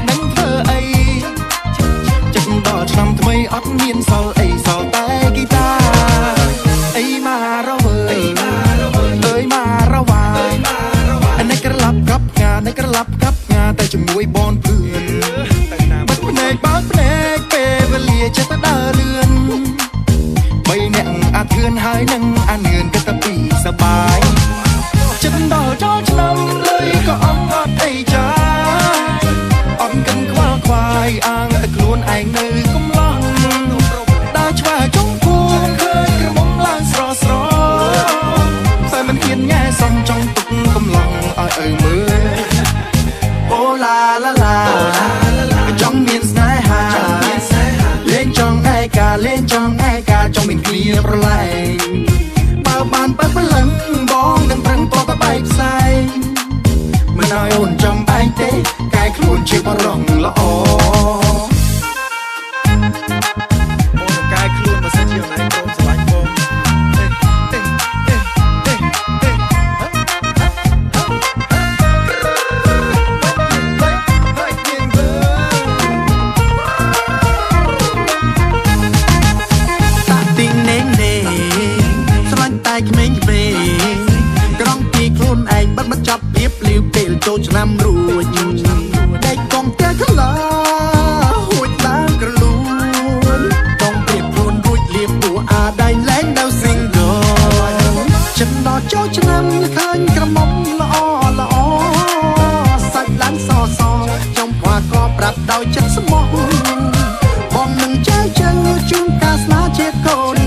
អ្នកនឹងធ្វើអីចិត្តដល់ឆ្នាំថ្មីអត់មានសល់អីសល់តែហ្គីតាអីមករវើអើយមករវ៉ាអ្នកក្រឡាប់កັບងាអ្នកក្រឡាប់កັບងាតែជាមួយបនភឿនបាត់ភ្នែកបើកភ្នែកពេលវេលាចិត្តដើរលឿនបីអ្នកអាធឿនហើយនឹងអានឿនក៏តែពីសបាយចិត្តដល់ចូលឆ្នាំលុយក៏អត់អត់អីចាអត់កិនខ្វល់ខ្វាយអាងតែខ្លួនឯងនៅកំឡោះដើរឆ្វែចុងគួងឃើញក្រមុំឡើងស្រស់ស្រស់តែមិនហ៊ានញ៉ែសំចង់ទុកកំឡោះឲ្យឪមើលអូឡាឡាឡាចង់មានស្នេហាលេងចង់ឯកាលេងចង់ឯកាចង់មានគ្នាប្រឡែងបើបានបើព្រលឹងបងនឹងប្រឹងតតបែកផ្សែងមិនឲ្យអូនចំបែកទេកែខ្លួនជាបរងល្អអូនកែខ្លួនមកសិនជាណៃព្រមស្រឡាញ់បងក្មេងវេក្រងពីខ្លួនឯងបាត់មកចាប់ៀបលីវពេលចូលឆ្នាំរួចដេកកងតែខ្លាហួចឡើងក្រលួនកងព្រៀបខ្លួនរួចលៀបពួរអាដៃលែងដល់ single ចិត្តដល់ចូលឆ្នាំឃើញក្រមុំល្អល្អសាច់ឡើងសសចំផ្វាក៏ប្រាប់ដោយចិត្តស្មោះបងនឹងចែកជើងជូនការស្នាជាកូន